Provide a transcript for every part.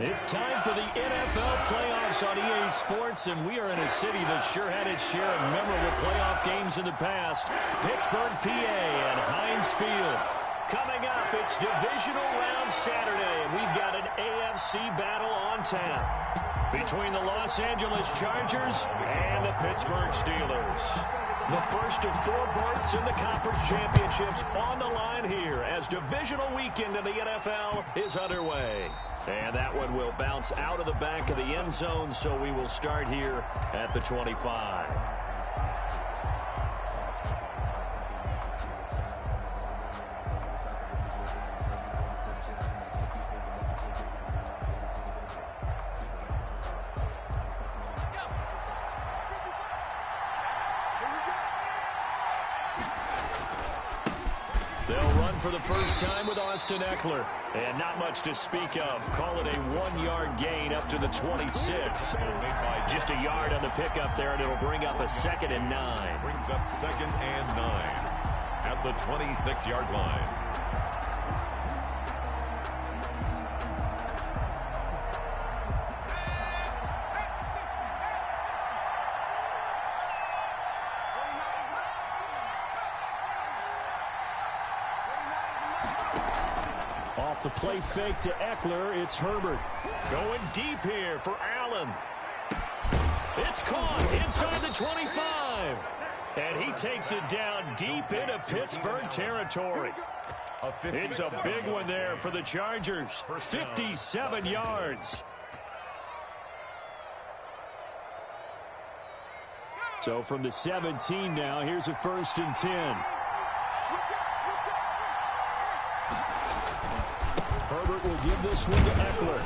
It's time for the NFL playoffs on EA Sports, and we are in a city that sure had its share of memorable playoff games in the past. Pittsburgh, PA, and Heinz Field. Coming up, it's Divisional Round Saturday, and we've got an AFC battle on tap between the Los Angeles Chargers and the Pittsburgh Steelers. The first of 4 berths in the conference championships on the line here as Divisional weekend in the NFL is underway. And that one will bounce out of the back of the end zone, so we will start here at the 25. For the first time with Austin Eckler. And not much to speak of. Call it a 1-yard gain up to the 26. Just a yard on the pickup there, and it'll bring up a 2nd and 9. Brings up 2nd and 9 at the 26-yard line. Off the play fake to Eckler, it's Herbert. Going deep here for Allen. It's caught inside the 25. And he takes it down deep into Pittsburgh territory. It's a big one there for the Chargers. 57 yards. So from the 17 now, here's a 1st and 10. Herbert will give this one to Eckler.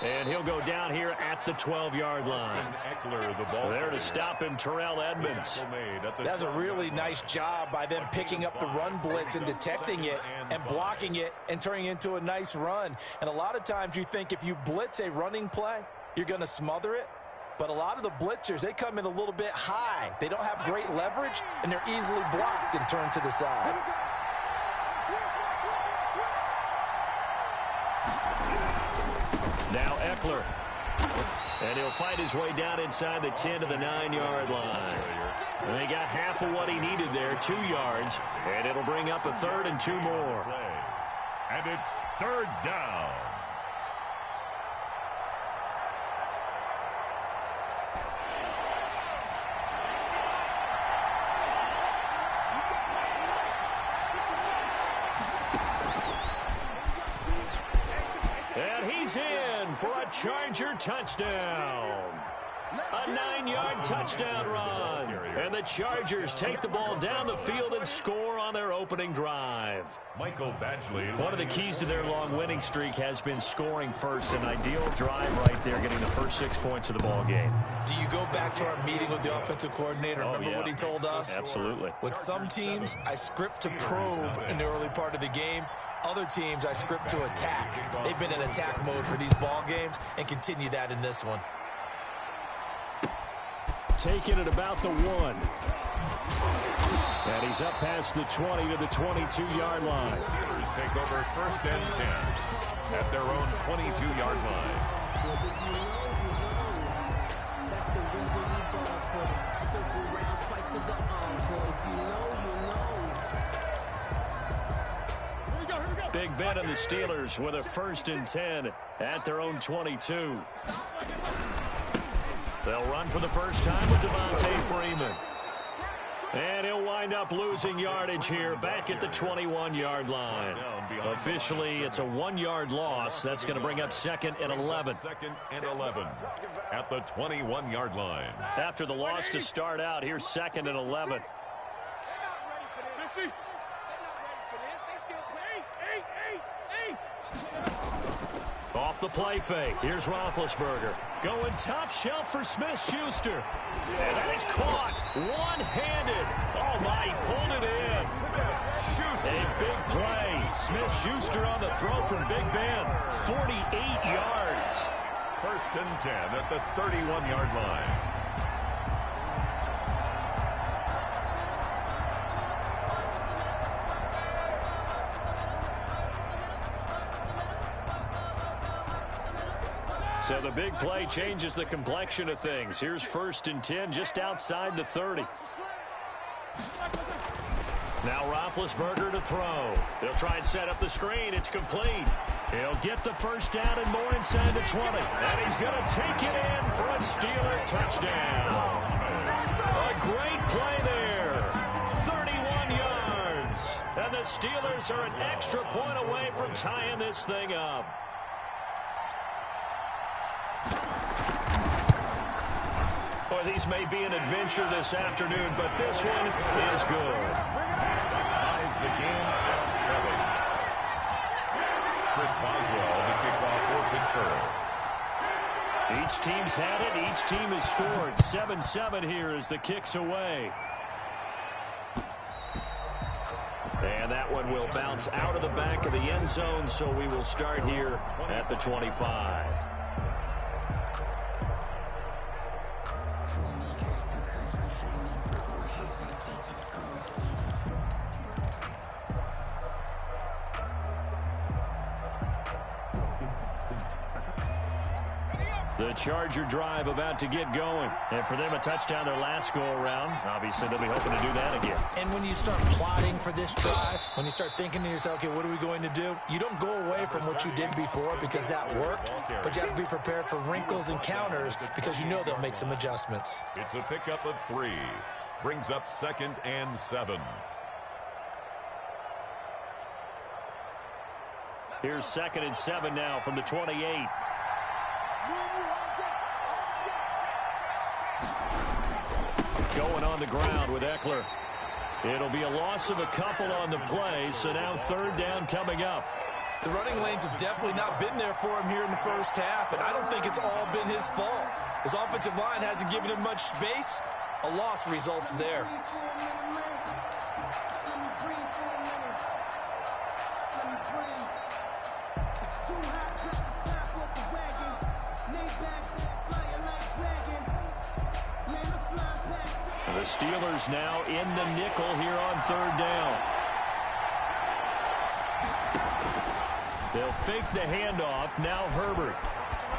And he'll go down here at the 12-yard line. Eckler, the ball there to stop him, Terrell Edmonds. That's a really nice job by them picking up the run blitz and detecting it and blocking it and turning it into a nice run. And a lot of times you think if you blitz a running play, you're going to smother it. But a lot of the blitzers, they come in a little bit high. They don't have great leverage, and they're easily blocked and turned to the side. Now Eckler. And he'll fight his way down inside the 10 to the 9-yard line. And they got half of what he needed there, 2 yards. And it'll bring up a 3rd and 2 more. And it's 3rd down. In for a Charger touchdown. A 9-yard touchdown run. And the Chargers take the ball down the field and score on their opening drive. Michael Badgley. One of the keys to their long winning streak has been scoring first. An ideal drive right there, getting the first 6 points of the ball game. Do you go back to our meeting with the offensive coordinator? Remember what he told us? Absolutely. With some teams, I script to probe in the early part of the game. Other teams, I script to attack. They've been in attack mode for these ball games and continue that in this one. Taking it about the 1. And he's up past the 20 to the 22-yard line. Steelers take over 1st and 10 at their own 22-yard line. Big Ben and the Steelers with a 1st and 10 at their own 22. They'll run for the first time with Devontae Freeman. And he'll wind up losing yardage here back at the 21-yard line. Officially, it's a 1-yard loss. That's going to bring up 2nd and 11. 2nd and 11 at the 21-yard line. After the loss to start out, here's 2nd and 11. Off the play fake. Here's Roethlisberger. Going top shelf for Smith-Schuster. And that is caught one-handed. Oh, my, he pulled it in. A big play. Smith-Schuster on the throw from Big Ben. 48 yards. 1st and 10 at the 31-yard line. So the big play changes the complexion of things. Here's 1st and 10 just outside the 30. Now Roethlisberger to throw. They'll try and set up the screen. It's complete. He'll get the first down and more inside the 20. And he's going to take it in for a Steeler touchdown. A great play there. 31 yards. And the Steelers are an extra point away from tying this thing up. Boy, these may be an adventure this afternoon, but this one is good. Ties the game at 7. Chris Boswell, the kickoff for Pittsburgh. Each team's had it. Each team has scored. 7-7 here as the kick's away. And that one will bounce out of the back of the end zone, so we will start here at the 25. The Charger drive about to get going. And for them, a touchdown their last go-around. Obviously, they'll be hoping to do that again. And when you start plotting for this drive, when you start thinking to yourself, okay, what are we going to do? You don't go away from what you did before because that worked, but you have to be prepared for wrinkles and counters because you know they'll make some adjustments. It's a pickup of 3. Brings up 2nd and 7. Here's 2nd and 7 now from the 28. Going on the ground with Eckler. It'll be a loss of a couple on the play, so now 3rd down coming up. The running lanes have definitely not been there for him here in the first half, and I don't think it's all been his fault. His offensive line hasn't given him much space. A loss results there. The Steelers now in the nickel here on 3rd down. They'll fake the handoff. Now Herbert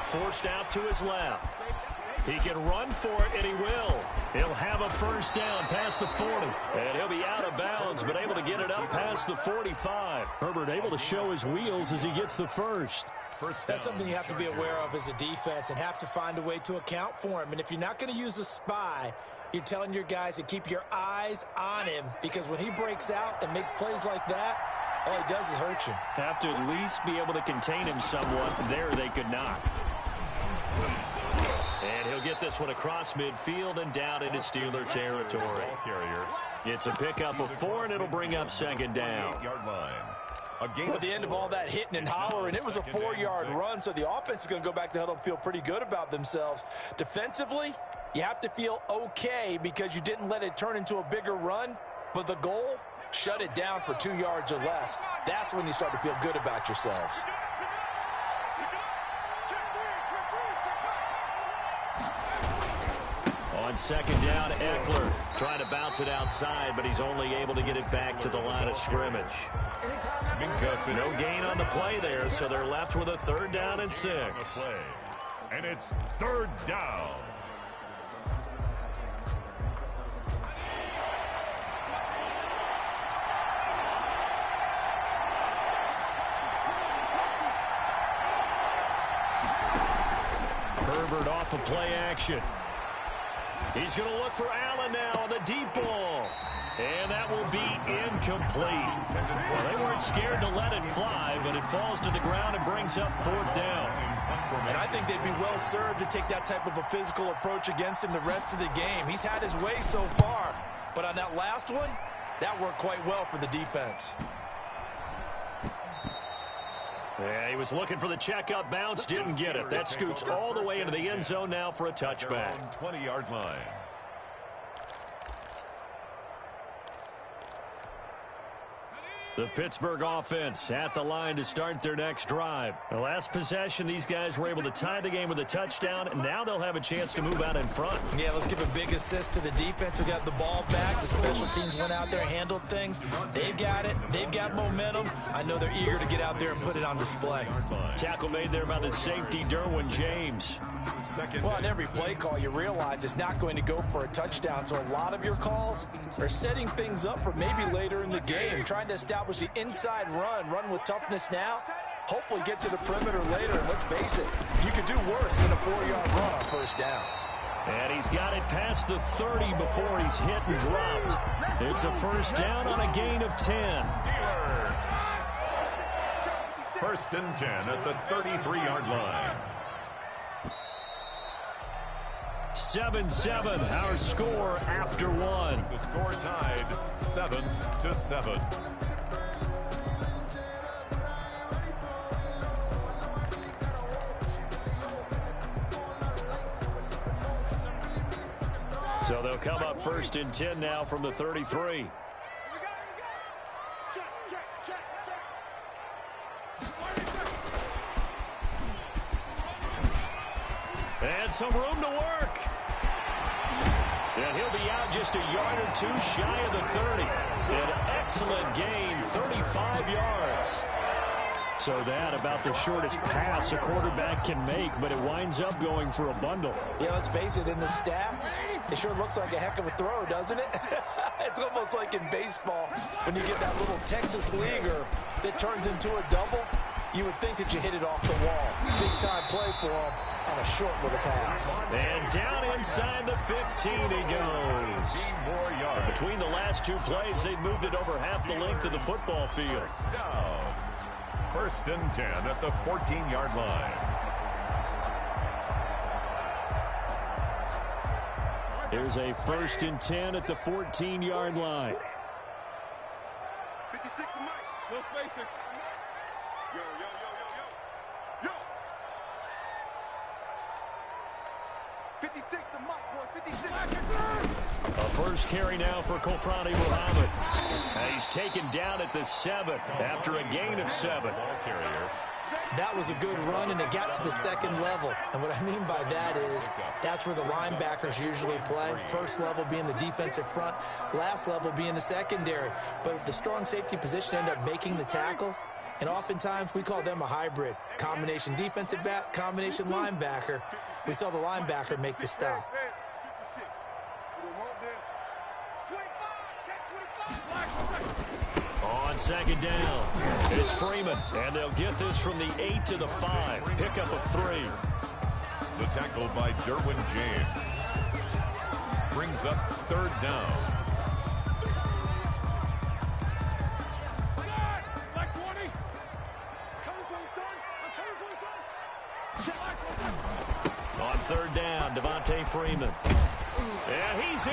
forced out to his left. He can run for it, and he will. He'll have a 1st down past the 40. And he'll be out of bounds, but able to get it up past the 45. Herbert able to show his wheels as he gets the first. That's something you have to be aware of as a defense and have to find a way to account for him. And if you're not going to use a spy, you're telling your guys to keep your eyes on him, because when he breaks out and makes plays like that, all he does is hurt you. Have to at least be able to contain him somewhat. There they could not. And he'll get this one across midfield and down into Steeler territory. It's a pickup of 4, and it'll bring up 2nd down. At the end of all that hitting and hollering, it was a 4-yard run, so the offense is going to go back to huddle and feel pretty good about themselves. Defensively, you have to feel okay because you didn't let it turn into a bigger run, but the goal, shut it down for 2 yards or less. That's when you start to feel good about yourselves. On 2nd down, Eckler trying to bounce it outside, but he's only able to get it back to the line of scrimmage. No gain on the play there, so they're left with a 3rd down and 6. And it's 3rd down. Herbert off of play action. He's going to look for Allen now on the deep ball. And that will be incomplete. Well, they weren't scared to let it fly, but it falls to the ground and brings up 4th down. And I think they'd be well served to take that type of a physical approach against him the rest of the game. He's had his way so far, but on that last one, that worked quite well for the defense. Yeah, he was looking for the check-up bounce, didn't get it. That scoots all the way into the end zone now for a touchback. 20-yard line. The Pittsburgh offense at the line to start their next drive. The last possession, these guys were able to tie the game with a touchdown, and now they'll have a chance to move out in front. Yeah, let's give a big assist to the defense who got the ball back. The special teams went out there and handled things. They've got it. They've got momentum. I know they're eager to get out there and put it on display. Tackle made there by the safety, Derwin James. Well, on every play call, you realize it's not going to go for a touchdown, so a lot of your calls are setting things up for maybe later in the game, trying to establish the inside run with toughness now, hopefully get to the perimeter later, and let's face it, you could do worse than a 4-yard run on first down. And he's got it past the 30 before he's hit and dropped. It's a first down on a gain of 10. First and 10 at the 33-yard line. 7-7, our score after one. The score tied 7-7. So they'll come up first and 10 now from the 33. And some room to work. And he'll be out just a yard or two shy of the 30. An excellent gain, 35 yards. So that about the shortest pass a quarterback can make, but it winds up going for a bundle. Yeah, let's face it, in the stats, it sure looks like a heck of a throw, doesn't it? It's almost like in baseball when you get that little Texas leaguer that turns into a double. You would think that you hit it off the wall. Big-time play for him on a short little pass. And down inside the 15 he goes. More yards. Between the last two plays, they've moved it over half the length of the football field. Down. First and 10 at the 14-yard line. There's a first and 10 at the 14-yard line. 56 to Mike. No spacing. Yo, yo, yo, yo, yo. Yo. 56 to Mike, boys. 56. A first carry now for Kofrani Muhammad. He's taken down at the 7 after a gain of 7. Ball carrier. That was a good run, and it got to the second level. And what I mean by that is that's where the linebackers usually play. First level being the defensive front, last level being the secondary. But the strong safety position ended up making the tackle, and oftentimes we call them a hybrid. Combination defensive back, combination linebacker. We saw the linebacker make the stop. 56. We don't want this. 25. Check 25. On second down, it's Freeman, and they'll get this from the 8 to the 5. Pickup of 3. The tackle by Derwin James brings up third down. Like 20. Coming for you, son. I'm coming for you, son. Check. On third down, Devontae Freeman. And he's in.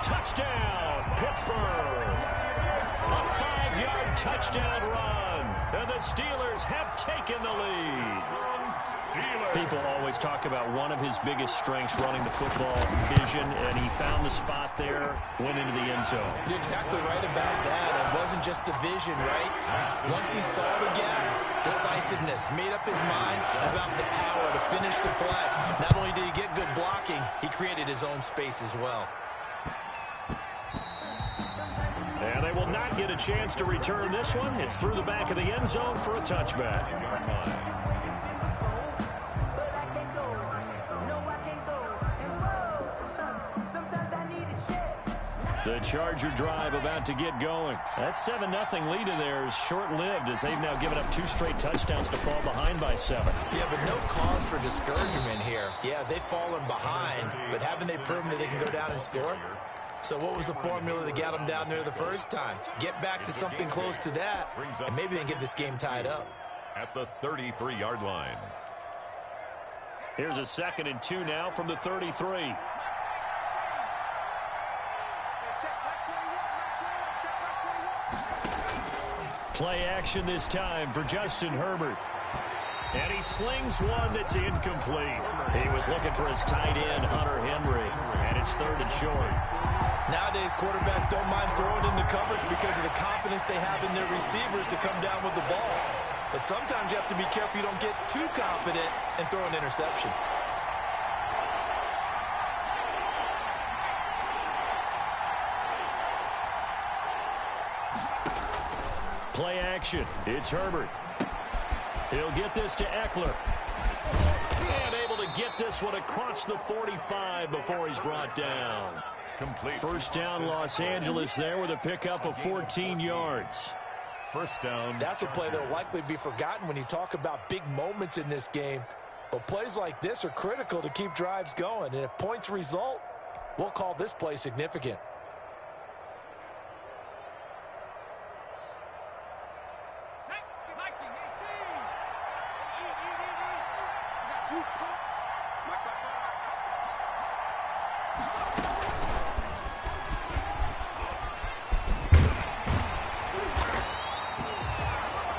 Touchdown, Pittsburgh. A 5-yard touchdown run. And the Steelers have taken the lead. People always talk about one of his biggest strengths running the football, vision, and he found the spot there, went into the end zone. You're exactly right about that. It wasn't just the vision, right? Once he saw the gap, decisiveness, made up his mind about the power to finish the play. Not only did he get good blocking, he created his own space as well. And they will not get a chance to return this one. It's through the back of the end zone for a touchback. The Charger drive about to get going. That 7-0 lead in there is short-lived as they've now given up 2 straight touchdowns to fall behind by 7. Yeah, but no cause for discouragement here. Yeah, they've fallen behind, but haven't they proven that they can go down and score? So what was the formula that got them down there the first time? Get back to something close to that, and maybe they can get this game tied up. At the 33-yard line. Here's a 2nd and 2 now from the 33. Play action this time for Justin Herbert. And he slings one that's incomplete. He was looking for his tight end, Hunter Henry, and it's 3rd and short. Nowadays, quarterbacks don't mind throwing into coverage because of the confidence they have in their receivers to come down with the ball. But sometimes you have to be careful you don't get too confident and throw an interception. Play action. It's Herbert. He'll get this to Eckler. And able to get this one across the 45 before he's brought down. Complete. First down, Los Angeles there with a pickup of 14 yards. First down. That's a play that will likely be forgotten when you talk about big moments in this game. But plays like this are critical to keep drives going. And if points result, we'll call this play significant.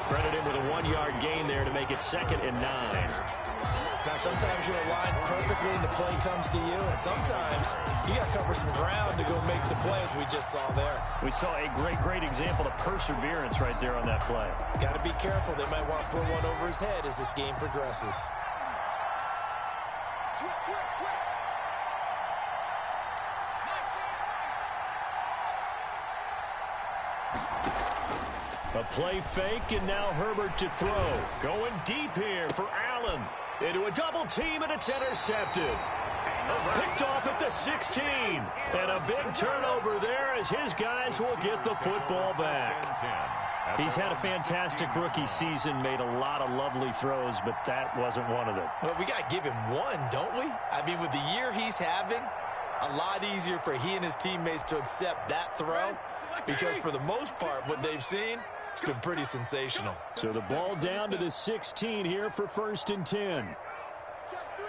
Credit him with a 1-yard gain there to make it 2nd and 9. Now, sometimes you're aligned perfectly and the play comes to you, and sometimes you got to cover some ground to go make the play, as we just saw there. We saw a great example of perseverance right there on that play. Got to be careful. They might want to throw one over his head as this game progresses. A play fake, and now Herbert to throw. Going deep here for Allen. Into a double team, and it's intercepted. Picked off at the 16. And a big turnover there as his guys will get the football back. He's had a fantastic rookie season, made a lot of lovely throws, but that wasn't one of them. Well, we got to give him one, don't we? I mean, with the year he's having, a lot easier for he and his teammates to accept that throw, because for the most part, what they've seen, it's been pretty sensational. So the ball down to the 16 here for 1st and 10. Check three.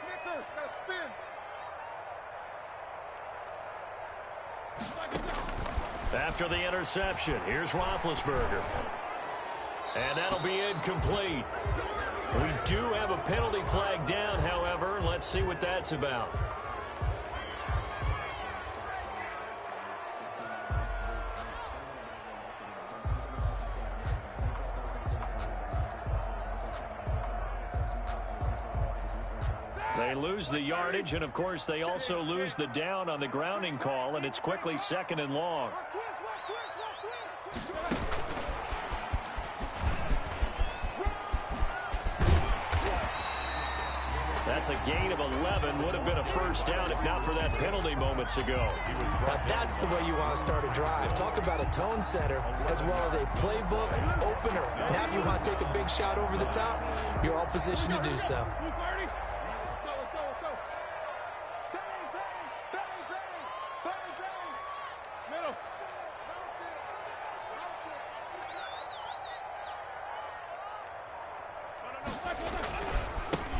Nicker, gotta spin. After the interception, here's Roethlisberger. And that'll be incomplete. We do have a penalty flag down, however. Let's see what that's about. They lose the yardage, and, of course, they also lose the down on the grounding call, and it's quickly 2nd and long. That's a gain of 11. Would have been a first down if not for that penalty moments ago. Now that's the way you want to start a drive. Talk about a tone setter as well as a playbook opener. Now if you want to take a big shot over the top, you're all positioned to do so.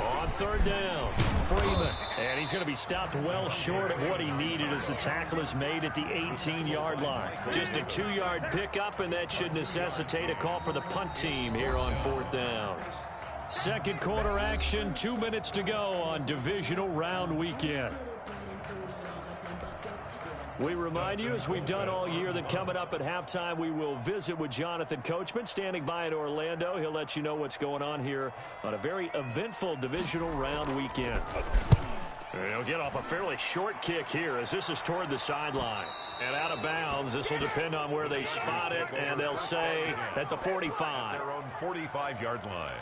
On 3rd down, Freeman. And he's going to be stopped well short of what he needed as the tackle is made at the 18-yard line. Just a 2-yard pickup, and that should necessitate a call for the punt team here on 4th down. Second quarter action, 2 minutes to go on Divisional Round Weekend. We remind you, as we've done all year, that coming up at halftime, we will visit with Jonathan Coachman, standing by in Orlando. He'll let you know what's going on here on a very eventful Divisional Round Weekend. He'll get off a fairly short kick here as this is toward the sideline. And out of bounds, this will depend on where they spot it, and they'll say at the 45. Their own 45-yard line.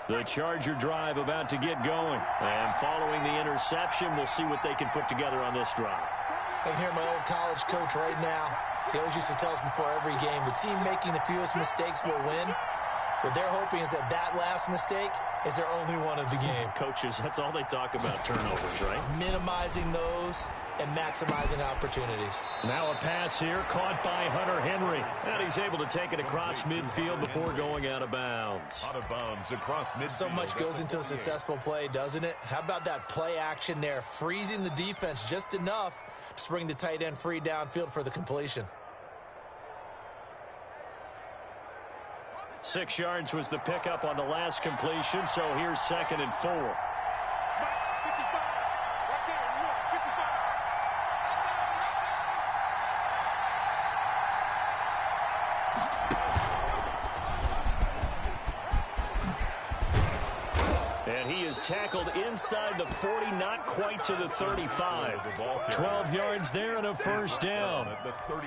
The Charger drive about to get going. And following the interception, we'll see what they can put together on this drive. I can hear my old college coach right now. He always used to tell us before every game, the team making the fewest mistakes will win. What they're hoping is that that last mistake is their only one of the game. Coaches, that's all they talk about, turnovers, right? Minimizing those and maximizing opportunities. Now a pass here caught by Hunter Henry. And he's able to take it across midfield before going out of bounds. Out of bounds across midfield. So much goes into a successful play, doesn't it? How about that play action there, freezing the defense just enough to bring the tight end free downfield for the completion. 6 yards was the pickup on the last completion, so here's 2nd and 4. And he is tackled inside the 40, not quite to the 35. 12 yards there and a first down.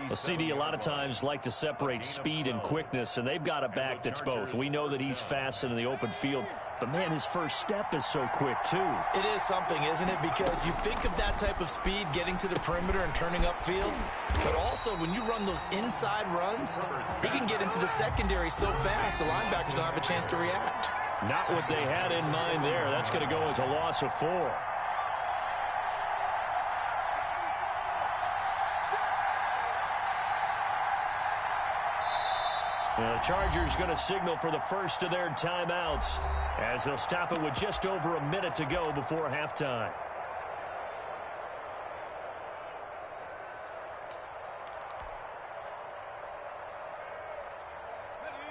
The CD a lot of times like to separate speed and quickness, and they've got a back that's both. We know that he's fast in the open field, but, man, his first step is so quick, too. It is something, isn't it? Because you think of that type of speed getting to the perimeter and turning upfield, but also when you run those inside runs, he can get into the secondary so fast the linebackers don't have a chance to react. Not what they had in mind there. That's going to go as a loss of 4. The Chargers going to signal for the first of their timeouts as they'll stop it with just over a minute to go before halftime.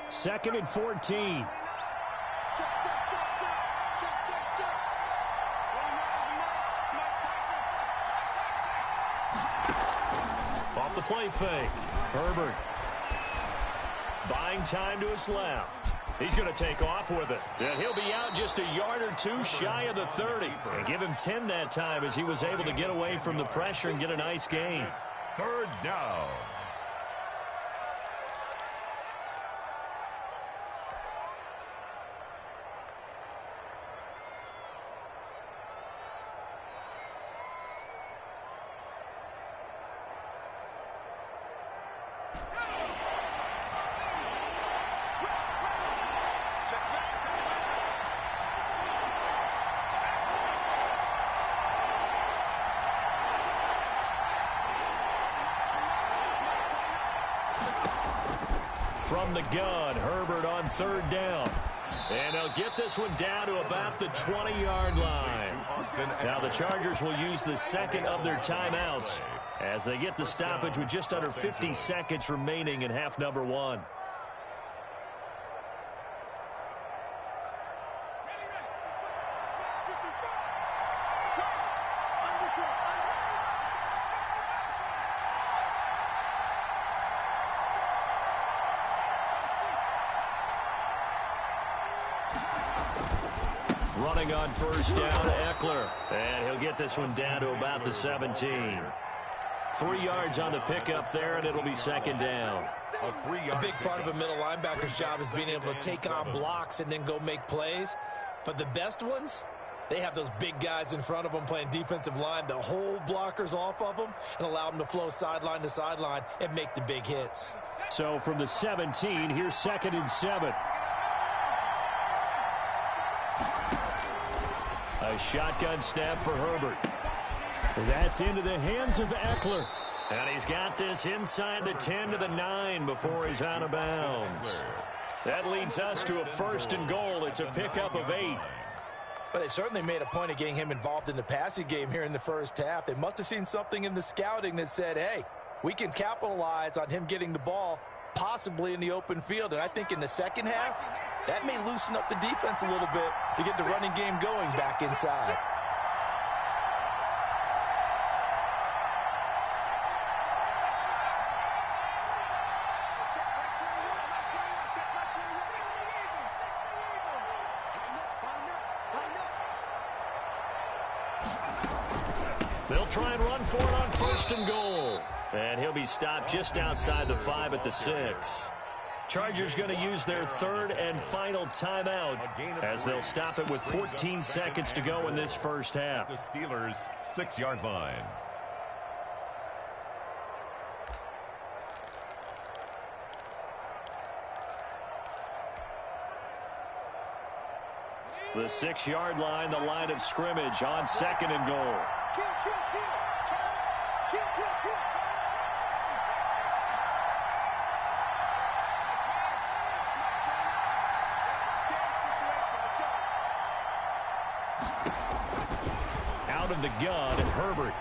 Second and 14. Off the play fake. Herbert buying time to his left. He's going to take off with it. And he'll be out just a yard or two shy of the 30. And give him 10 that time as he was able to get away from the pressure and get a nice gain. 3rd down. From the gun, Herbert on 3rd down. And they'll get this one down to about the 20-yard line. Now the Chargers will use the second of their timeouts as they get the stoppage with just under 50 seconds remaining in half number 1. Running on 1st down, Eckler. And he'll get this one down to about the 17. 3 yards on the pickup there, and it'll be 2nd down. A big part of a middle linebacker's job is being able to take on blocks and then go make plays. But the best ones, they have those big guys in front of them playing defensive line to hold blockers off of them and allow them to flow sideline to sideline and make the big hits. So from the 17, here's 2nd and 7. A shotgun snap for Herbert. That's into the hands of Eckler. And he's got this inside the 10 to the 9 before he's out of bounds. That leads us to a 1st and goal. It's a pickup of 8. But they certainly made a point of getting him involved in the passing game here in the first half. They must have seen something in the scouting that said, hey, we can capitalize on him getting the ball possibly in the open field. And I think in the second half, that may loosen up the defense a little bit to get the running game going back inside. They'll try and run for it on 1st and goal. And he'll be stopped just outside the 5 at the 6. Chargers going to use their 3rd and final timeout as they'll stop it with 14 seconds to go in this first half. The Steelers' 6-yard line. The 6-yard line, the line of scrimmage on 2nd and goal. Out of the gun, and Herbert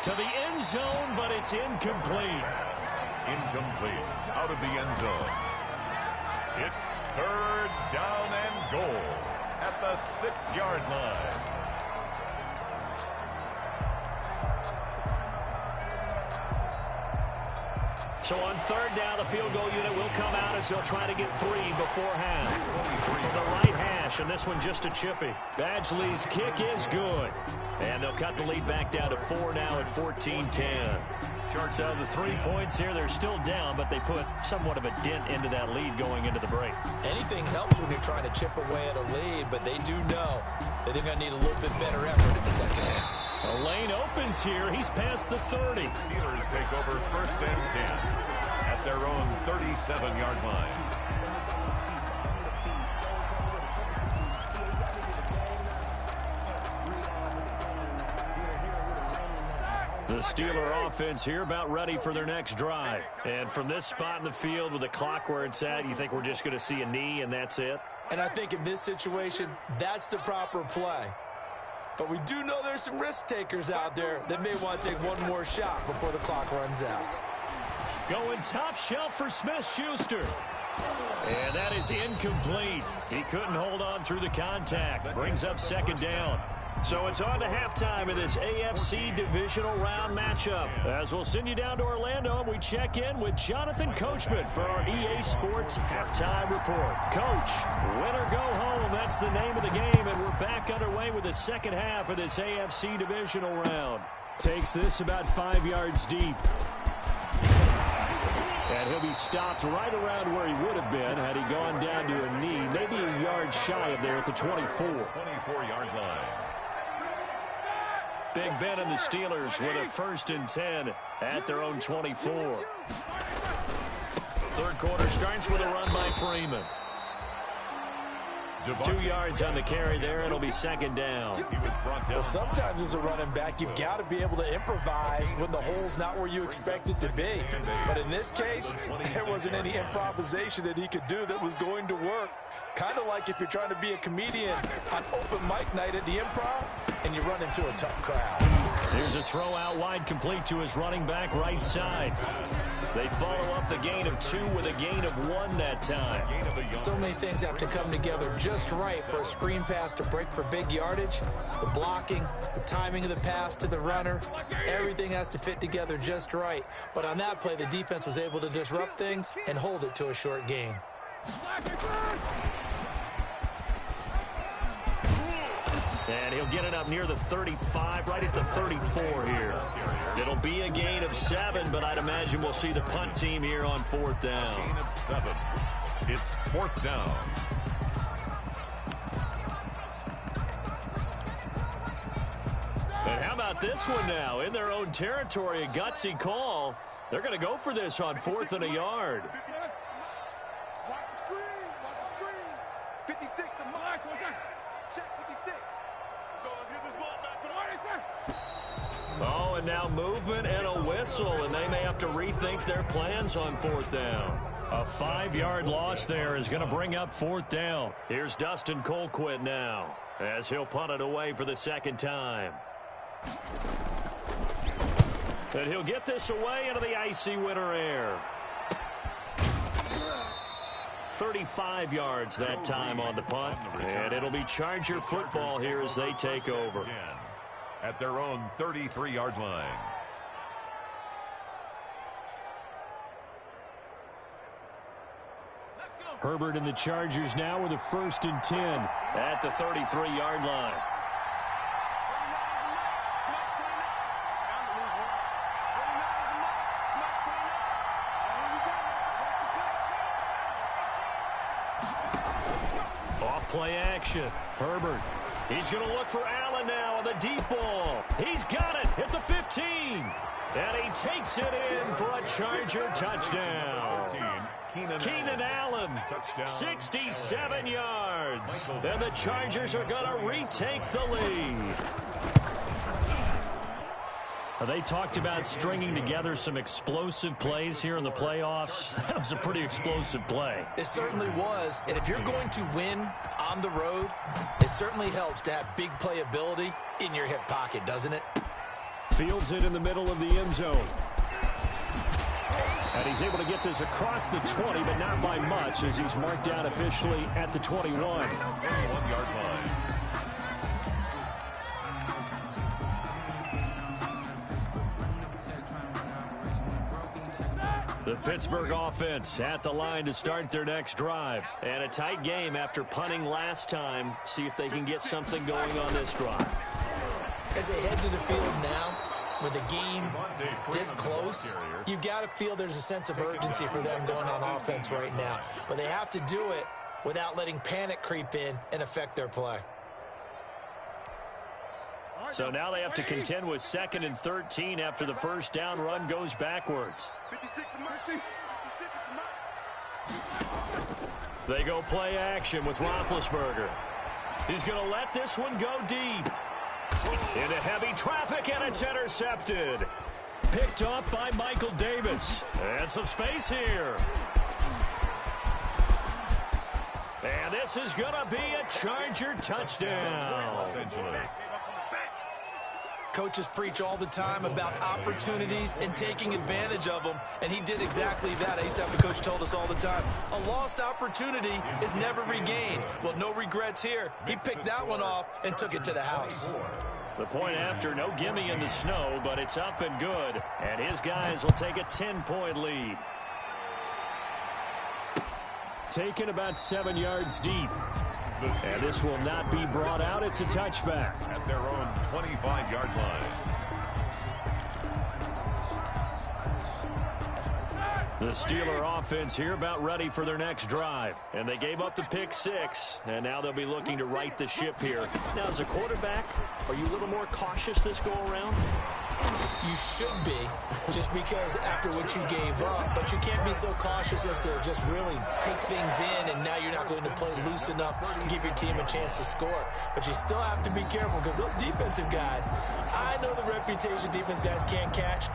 to the end zone, but it's incomplete. Incomplete. Out of the end zone. It's 3rd down and goal at the 6-yard line. So on 3rd down, the field goal unit will come out as they'll try to get 3 before half. From the right hash, and this one just a chippy. Badgley's kick is good. And they'll cut the lead back down to 4 now at 14-10. So the 3 points here, they're still down, but they put somewhat of a dent into that lead going into the break. Anything helps when you're trying to chip away at a lead, but they do know that they're going to need a little bit better effort in the second half. A lane opens here. He's past the 30. Steelers take over 1st and 10 at their own 37-yard line. The Steeler offense here about ready for their next drive. And from this spot in the field with the clock where it's at, you think we're just going to see a knee and that's it? And I think in this situation, that's the proper play. But we do know there's some risk takers out there that may want to take one more shot before the clock runs out. Going top shelf for Smith-Schuster. And that is incomplete. He couldn't hold on through the contact. Brings up 2nd down. So it's on to halftime in this AFC Divisional Round matchup. As we'll send you down to Orlando, and we check in with Jonathan Coachman for our EA Sports Halftime Report. Coach, win or go home, that's the name of the game, and we're back underway with the second half of this AFC Divisional Round. Takes this about 5 yards deep. And he'll be stopped right around where he would have been had he gone down to a knee, maybe a yard shy of there at the 24. 24-yard line. Big Ben and the Steelers with a 1st and 10 at their own 24. 3rd quarter starts with a run by Freeman. 2 yards on the carry there. It'll be 2nd down. Well, sometimes as a running back, you've got to be able to improvise when the hole's not where you expect it to be. But in this case, there wasn't any improvisation that he could do that was going to work. Kind of like if you're trying to be a comedian on open mic night at the Improv and you run into a tough crowd. Here's a throw out wide, complete to his running back right side. They follow up the gain of 2 with a gain of 1 that time. So many things have to come together just right for a screen pass to break for big yardage. The blocking, the timing of the pass to the runner, everything has to fit together just right. But on that play, the defense was able to disrupt things and hold it to a short gain. And he'll get it up near the 35, right at the 34 here. It'll be a gain of 7, but I'd imagine we'll see the punt team here on 4th down. Gain of 7. It's 4th down. And how about this one now? In their own territory, a gutsy call. They're going to go for this on 4th and a yard. Watch the screen. Watch the screen. 56 to Mike. Check 56. Let's get this ball back. Put it on, sir. Oh, and now movement and a whistle, and they may have to rethink their plans on 4th down. A 5-yard loss there is going to bring up 4th down. Here's Dustin Colquitt now, as he'll punt it away for the 2nd time. And he'll get this away into the icy winter air. 35 yards that time on the punt, and it'll be Charger football here as they take over. At their own 33-yard line. Herbert and the Chargers now with a 1st and 10 at the 33-yard line. Off play action. Herbert. He's going to look for Allen now on the deep ball. He's got it at the 15. And he takes it in for a Charger touchdown. Keenan Allen, 67 yards. And the Chargers are going to retake the lead. They talked about stringing together some explosive plays here in the playoffs. That was a pretty explosive play. It certainly was. And if you're going to win on the road, it certainly helps to have big playability in your hip pocket, doesn't it? Fields it in the middle of the end zone. And he's able to get this across the 20, but not by much, as he's marked down officially at the 21. 21-yard line. The Pittsburgh offense at the line to start their next drive. And a tight game after punting last time. See if they can get something going on this drive. As they head to the field now, with the game this close, you've got to feel there's a sense of urgency for them going on offense right now. But they have to do it without letting panic creep in and affect their play. So now they have to contend with 2nd and 13 after the first down run goes backwards. They go play action with Roethlisberger. He's going to let this one go deep. Into heavy traffic, and it's intercepted. Picked off by Michael Davis. And some space here. And this is going to be a Charger touchdown. Los Angeles. Coaches preach all the time about opportunities and taking advantage of them, and he did exactly that. I used to have a coach told us all the time, a lost opportunity is never regained. Well, no regrets here. He picked that one off and took it to the house. The point after, no gimme in the snow, but it's up and good. And his guys will take a 10-point lead. Taken about 7 yards deep. And this will not be brought out. It's a touchback. At their own 25-yard line. The Steeler offense here about ready for their next drive. And they gave up the pick 6. And now they'll be looking to right the ship here. Now, as a quarterback, are you a little more cautious this go-around? You should be, just because after what you gave up, but you can't be so cautious as to just really take things in, and now you're not going to play loose enough to give your team a chance to score. But you still have to be careful, because those defensive guys, I know the reputation defense guys can't catch.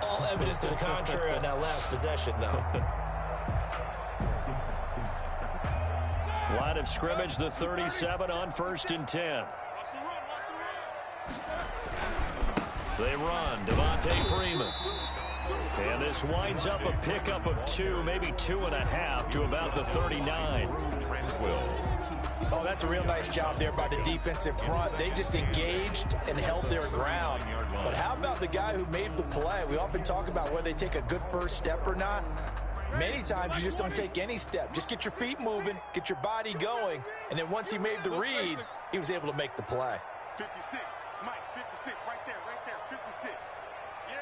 All evidence to the contrary on that last possession, though. Line of scrimmage, the 37 on 1st and 10. They run, Devontae Freeman. And this winds up a pickup of 2, maybe 2.5 to about the 39. Oh, that's a real nice job there by the defensive front. They just engaged and held their ground. But how about the guy who made the play? We often talk about whether they take a good first step or not. Many times you just don't take any step. Just get your feet moving, get your body going, and then once he made the read, he was able to make the play. 56, Mike, 56, right there, 56. Yeah,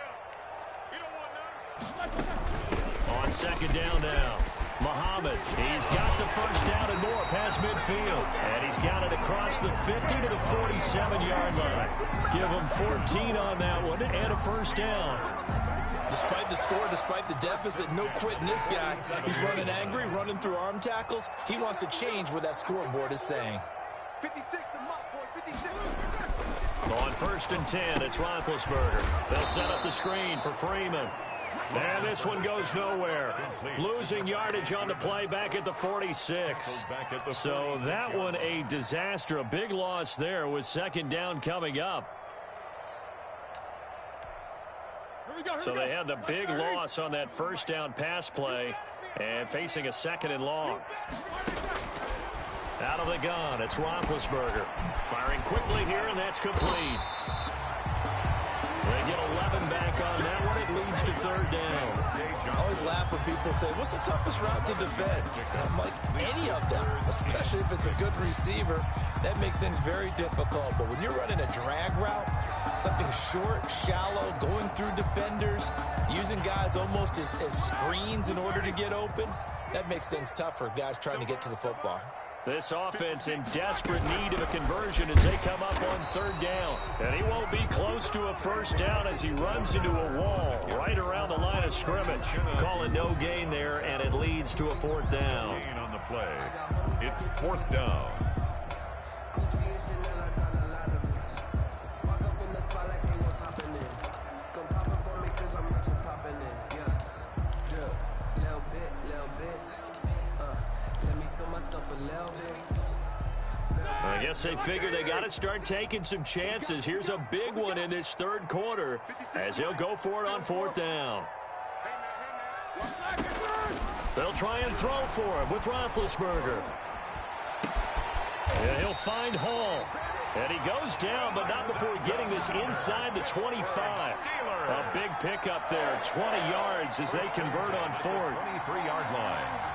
you don't want none. On 2nd down now, Muhammad. He's got the first down and more past midfield. And he's got it across the 50 to the 47-yard line. Give him 14 on that one and a first down. Despite the score, despite the deficit, no quitting this guy. He's running angry, running through arm tackles. He wants to change what that scoreboard is saying. 56 to Mike, boys, 56. On 1st and 10, it's Roethlisberger. They'll set up the screen for Freeman. And this one goes nowhere. Losing yardage on the play back at the 46. So that one a disaster. A big loss there with 2nd down coming up. So they had the big loss on that first down pass play and facing a 2nd and long. Out of the gun, it's Roethlisberger. Firing quickly here, and that's complete. They get 11 back on that one. It leads to 3rd down. I always laugh when people say, what's the toughest route to defend? And I'm like, any of them, especially if it's a good receiver. That makes things very difficult. But when you're running a drag route, something short, shallow, going through defenders, using guys almost as screens in order to get open, that makes things tough for guys trying to get to the football. This offense in desperate need of a conversion as they come up on 3rd down. And he won't be close to a first down as he runs into a wall right around the line of scrimmage. Call it no gain there, and it leads to a 4th down. Gain on the play. It's 4th down. I guess they figure they got to start taking some chances. Here's a big one in this 3rd quarter as he'll go for it on 4th down. They'll try and throw for him with Roethlisberger. And he'll find Hall. And he goes down, but not before getting this inside the 25. A big pickup there, 20 yards as they convert on fourth. 23-yard line.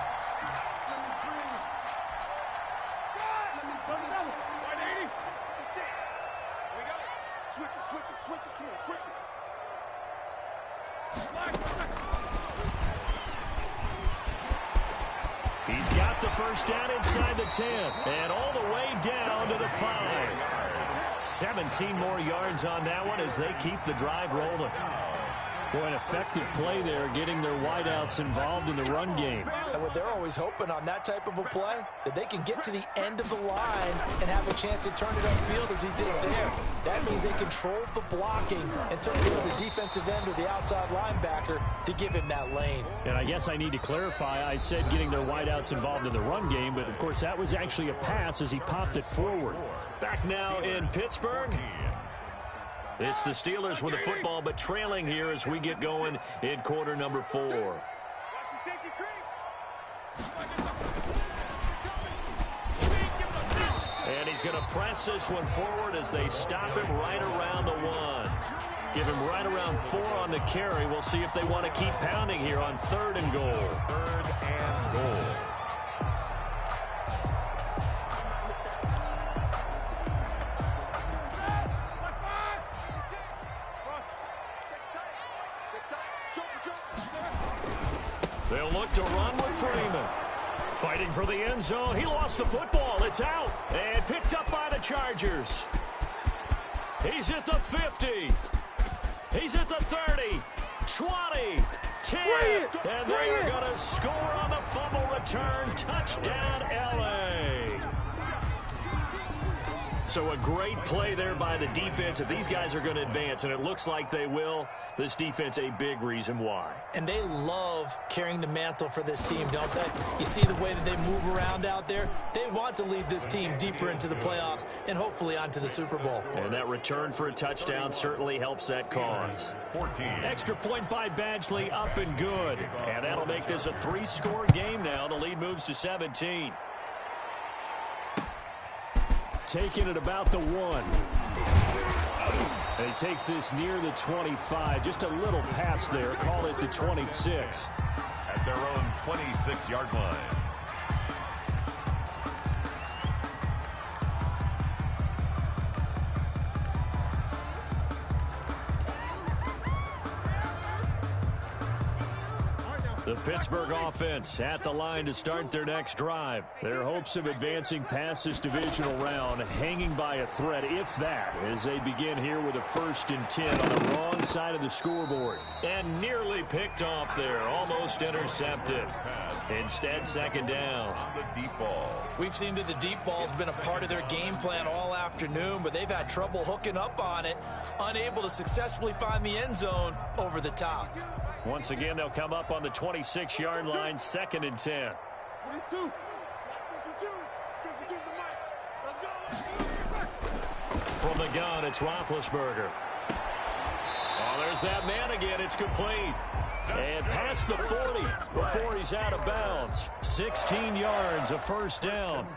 He's got the first down inside the 10 and all the way down to the 5. 17 more yards on that one as they keep the drive rolling. Boy, an effective play there, getting their wideouts involved in the run game. And what they're always hoping on that type of a play, that they can get to the end of the line and have a chance to turn it upfield as he did there. That means they controlled the blocking and took it to the defensive end or the outside linebacker to give him that lane. And I guess I need to clarify, I said getting their wideouts involved in the run game, but of course that was actually a pass as he popped it forward. Back now in Pittsburgh. It's the Steelers with the football, but trailing here as we get going in quarter number 4. And he's going to press this one forward as they stop him right around the 1. Give him right around 4 on the carry. We'll see if they want to keep pounding here on 3rd and goal. 3rd and goal. They'll look to run with Freeman. Fighting for the end zone. He lost the football. It's out. And picked up by the Chargers. He's at the 50. He's at the 30. 20. 10. And they are going to score on the fumble return. Touchdown, L.A. So a great play there by the defense. If these guys are going to advance, and it looks like they will, this defense a big reason why. And they love carrying the mantle for this team, don't they? You see the way that they move around out there? They want to lead this team deeper into the playoffs and hopefully onto the Super Bowl. And that return for a touchdown certainly helps that cause. 14. Extra point by Badgley, up and good. And that'll make this a 3-score game now. The lead moves to 17. Taking it about the 1. And he takes this near the 25. Just a little pass there. Call it the 26. At their own 26-yard line. The Pittsburgh offense at the line to start their next drive. Their hopes of advancing past this divisional round hanging by a thread, if that, as they begin here with a 1st and 10 on the wrong side of the scoreboard. And nearly picked off there, almost intercepted. Instead, 2nd down. On the deep ball. We've seen that the deep ball's been a part of their game plan all afternoon, but they've had trouble hooking up on it, unable to successfully find the end zone over the top. Once again, they'll come up on the 26-yard line, 2nd and 10. From the gun, it's Roethlisberger. Oh, there's that man again. It's complete. And past the 40 before he's out of bounds. 16 yards, a 1st down.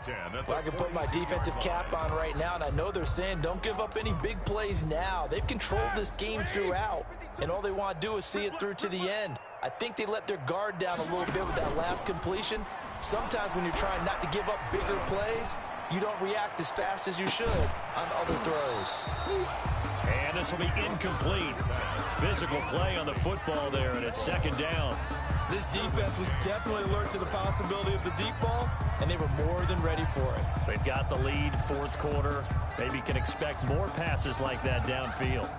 Well, I can put my defensive cap on right now, and I know they're saying don't give up any big plays now. They've controlled this game throughout, and all they want to do is see it through to the end. I think they let their guard down a little bit with that last completion. Sometimes when you're trying not to give up bigger plays, you don't react as fast as you should on other throws. And this will be incomplete. Physical play on the football there, and it's 2nd down. This defense was definitely alert to the possibility of the deep ball, and they were more than ready for it. They've got the lead, 4th quarter. Maybe can expect more passes like that downfield.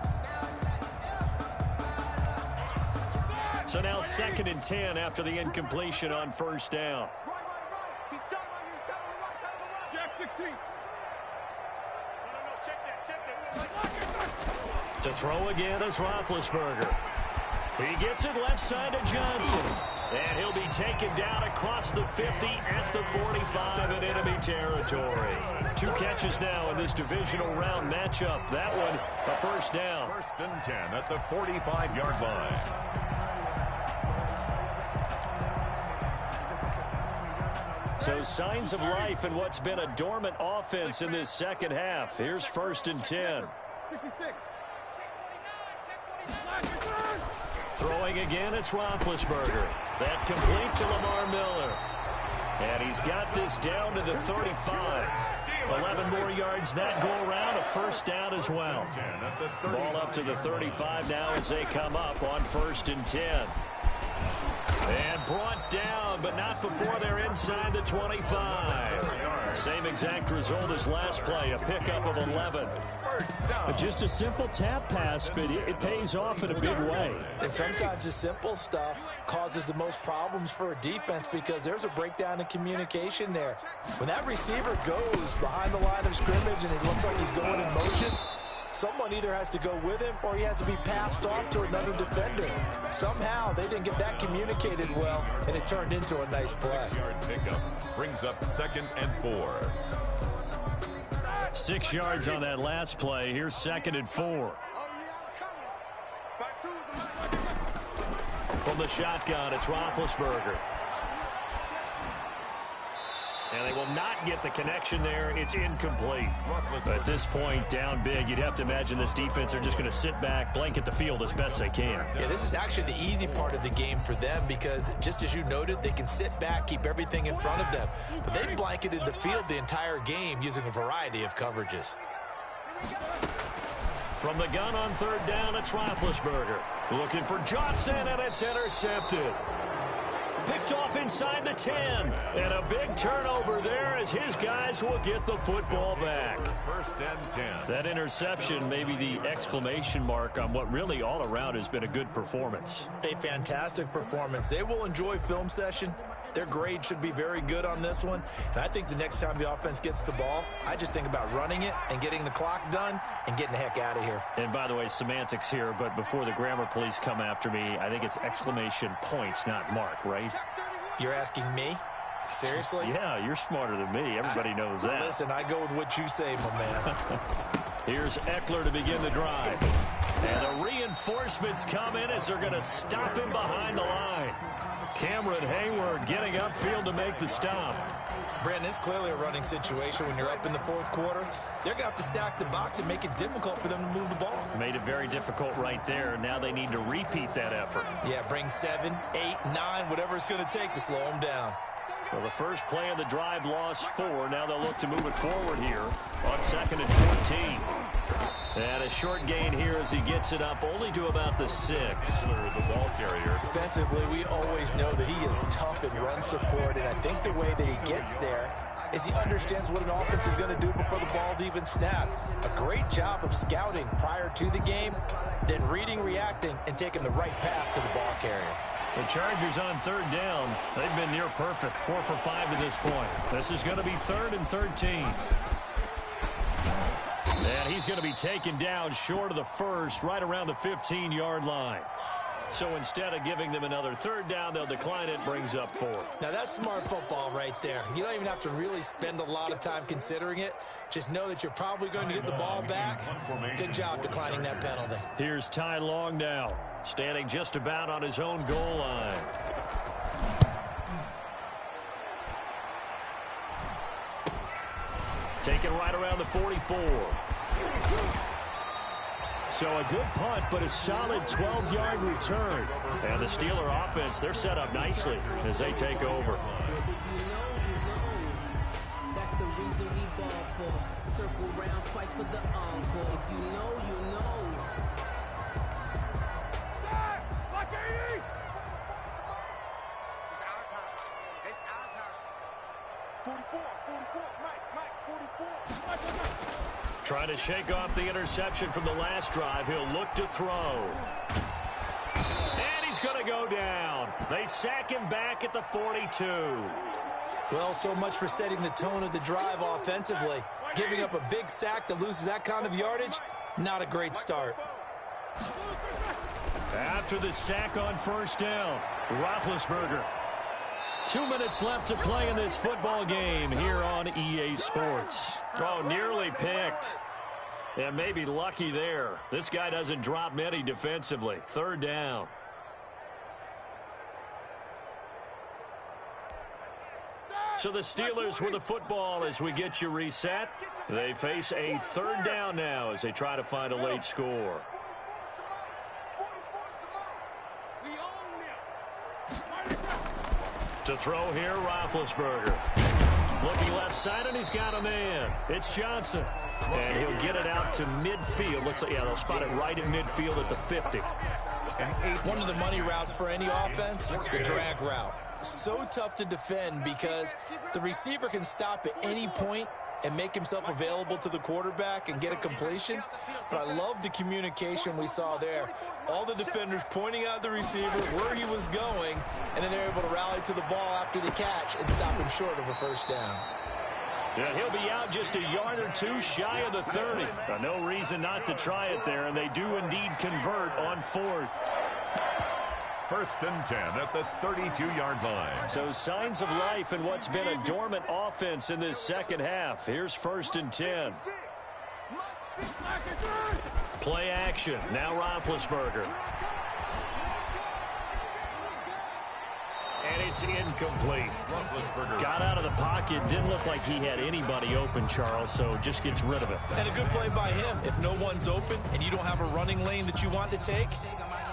So now 2nd and 10 after the incompletion on 1st down. To throw again is Roethlisberger. He gets it left side to Johnson. And he'll be taken down across the 50 at the 45 in enemy territory. 2 catches now in this divisional round matchup. That one, a 1st down. 1st and 10 at the 45-yard line. So signs of life in what's been a dormant offense in this second half. Here's 1st and 10. 66. Throwing again, it's Roethlisberger. That complete to Lamar Miller. And he's got this down to the 35. 11 more yards that go around, a 1st down as well. Ball up to the 35 now as they come up on 1st and 10. And brought down, but not before they're inside the 25. Same exact result as last play, a pickup of 11. Just a simple tap pass, but it pays off in a big way. And sometimes the simple stuff causes the most problems for a defense because there's a breakdown in communication there. When that receiver goes behind the line of scrimmage and it looks like he's going in motion, someone either has to go with him or he has to be passed off to another defender. Somehow they didn't get that communicated well, and it turned into a nice play. 6-yard pickup brings up 2nd and 4. 6 yards on that last play. Here's 2nd and 4. From the shotgun, it's Roethlisberger. And they will not get the connection there. It's incomplete. At this point, down big, you'd have to imagine this defense are just going to sit back, blanket the field as best they can. Yeah, this is actually the easy part of the game for them because, just as you noted, they can sit back, keep everything in front of them. But they blanketed the field the entire game using a variety of coverages. From the gun on 3rd down, it's Roethlisberger. Looking for Johnson, and it's intercepted. Picked off inside the 10. And a big turnover there as his guys will get the football back. 1st and 10. That interception may be the exclamation mark on what really all around has been a good performance. A fantastic performance. They will enjoy film session. Their grade should be very good on this one. And I think the next time the offense gets the ball, I just think about running it and getting the clock done and getting the heck out of here. And by the way, semantics here, but before the grammar police come after me, I think it's exclamation points, not mark, right? You're asking me? Seriously? Yeah, you're smarter than me. Everybody knows that. Listen, I go with what you say, my man. Here's Eckler to begin the drive. And the reinforcements come in as they're going to stop him behind the line. Cameron Hayward getting upfield to make the stop. Brandon, it's clearly a running situation when you're up in the 4th quarter. They're going to have to stack the box and make it difficult for them to move the ball. Made it very difficult right there. Now they need to repeat that effort. Yeah, bring 7, 8, 9, whatever it's going to take to slow them down. Well, the first play of the drive lost 4. Now they'll look to move it forward here on 2nd and 14. And a short gain here as he gets it up only to about the 6. The ball carrier. Defensively, we always know that he is tough in run support, and I think the way that he gets there is he understands what an offense is going to do before the ball's even snapped. A great job of scouting prior to the game, then reading, reacting, and taking the right path to the ball carrier. The Chargers on 3rd down. They've been near perfect, 4 for 5 to this point. This is going to be 3rd and 13. And he's going to be taken down short of the 1st, right around the 15-yard line. So instead of giving them another 3rd down, they'll decline it, brings up 4. Now that's smart football right there. You don't even have to really spend a lot of time considering it. Just know that you're probably going to get the ball back. Good job declining that penalty. Here's Ty Long now, standing just about on his own goal line. Taken right around the 44. So a good punt, but a solid 12-yard return. And the Steeler offense, they're set up nicely as they take over. That's the reason we ball for. Circle round twice for the encore. If you know, you know. Like 80! It's our time. It's our time. 44, Mike, 44. Trying to shake off the interception from the last drive. He'll look to throw. And he's going to go down. They sack him back at the 42. Well, so much for setting the tone of the drive offensively. Giving up a big sack that loses that kind of yardage, not a great start. After the sack on 1st down, Roethlisberger. 2 minutes left to play in this football game here on EA Sports. Oh, nearly picked. And maybe lucky there. This guy doesn't drop many defensively. 3rd down. So the Steelers with the football as we get you reset. They face a third down now as they try to find a late score. To throw here, Roethlisberger. Looking left side, and he's got a man. It's Johnson. And he'll get it out to midfield. Looks like, yeah, they'll spot it right in midfield at the 50. One of the money routes for any offense, the drag route. So tough to defend because the receiver can stop at any point and make himself available to the quarterback and get a completion. But I love the communication we saw there. All the defenders pointing out the receiver, where he was going, and then they're able to rally to the ball after the catch and stop him short of a first down. Yeah, he'll be out just a yard or two shy of the 30. No reason not to try it there, and they do indeed convert on fourth. First and 10 at the 32-yard line. So signs of life in what's been a dormant offense in this second half. Here's first and 10. Play action. Now Roethlisberger. And it's incomplete. Got out of the pocket. Didn't look like he had anybody open, Charles, so just gets rid of it. And a good play by him. If no one's open and you don't have a running lane that you want to take,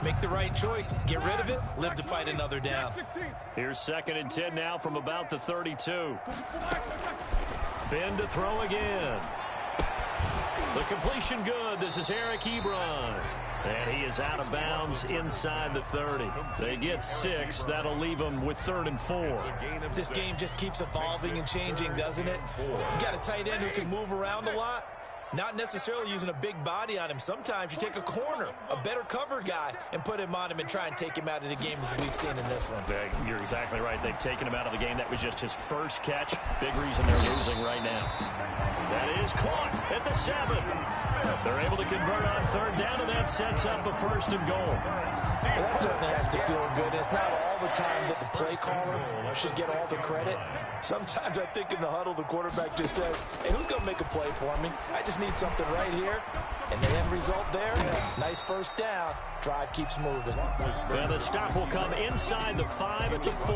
make the right choice. Get rid of it. Live to fight another down. Here's second and 10 now from about the 32. Ben to throw again. The completion good. This is Eric Ebron. And he is out of bounds inside the 30. They get 6. That'll leave them with 3rd and 4. This game just keeps evolving and changing, doesn't it? You got a tight end who can move around a lot. Not necessarily using a big body on him. Sometimes you take a corner, a better cover guy, and put him on him and try and take him out of the game as we've seen in this one. You're exactly right. They've taken him out of the game. That was just his first catch. Big reason they're losing right now. That is caught at the 7. They're able to convert on 3rd down, and that sets up a 1st and goal. Well, that certainly has to feel good. It's not all the time that the play caller should get all the credit. Sometimes I think in the huddle, the quarterback just says, hey, who's going to make a play for me? I just need something right here. And the end result there, nice first down. Drive keeps moving. And the stop will come inside the 5 at the 4.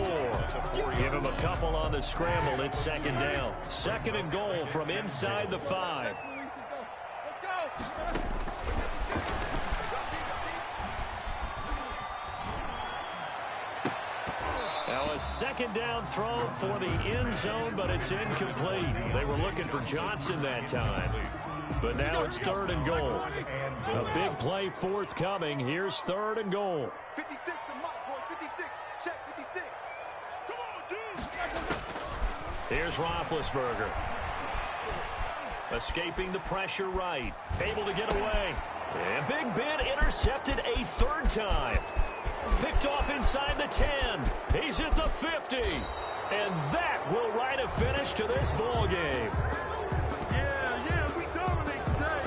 Give him a couple on the scramble. It's 2nd down. 2nd and goal from inside the 5. Now a 2nd down throw for the end zone, but it's incomplete. They were looking for Johnson that time. But now it's 3rd and goal. A big play forthcoming. Here's 3rd and goal. 56 to Mike, boy. 56. Check 56. Come on, dude. Here's Roethlisberger. Escaping the pressure right. Able to get away. And Big Ben intercepted a 3rd time. Picked off inside the 10. He's at the 50. And that will write a finish to this ball game. Yeah, we dominate today.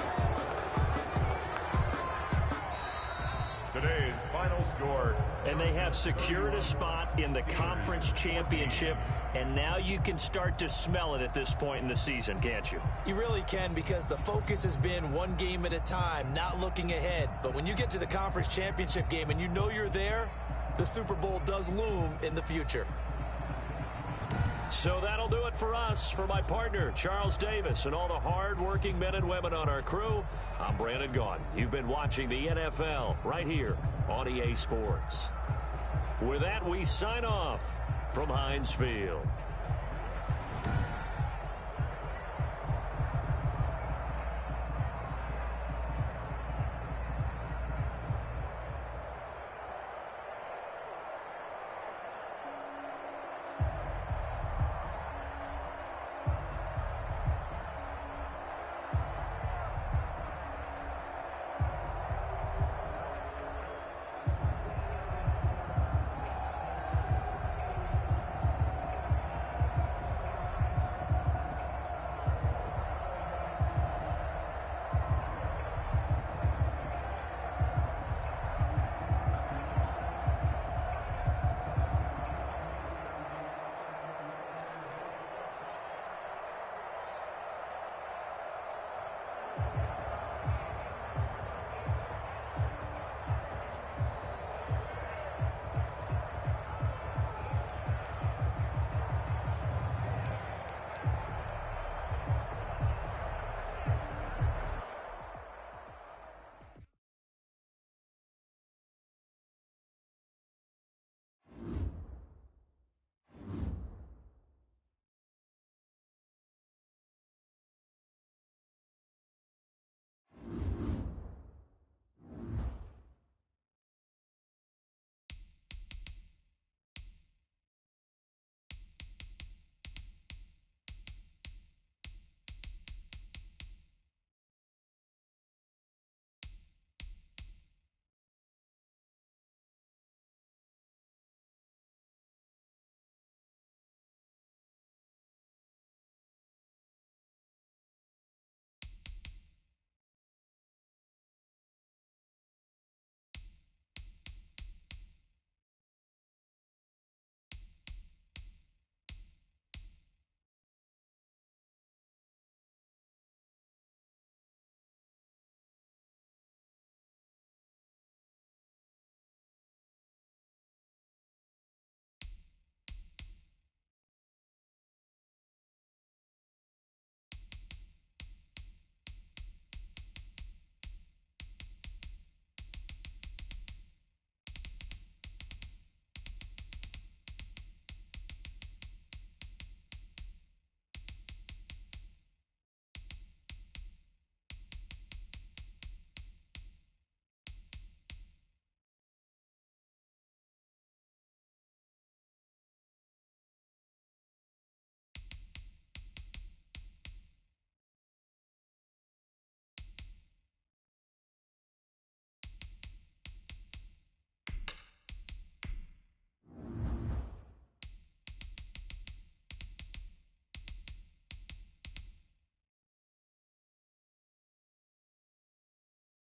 Today's final score. And they have secured a spot in the conference championship. And now you can start to smell it at this point in the season, can't you? You really can, because the focus has been one game at a time, not looking ahead. But when you get to the conference championship game and you know you're there, the Super Bowl does loom in the future. So that'll do it for us. For my partner, Charles Davis, and all the hard-working men and women on our crew, I'm Brandon Gaughan. You've been watching the NFL right here on EA Sports. With that, we sign off from Heinz Field.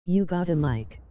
You got a mic.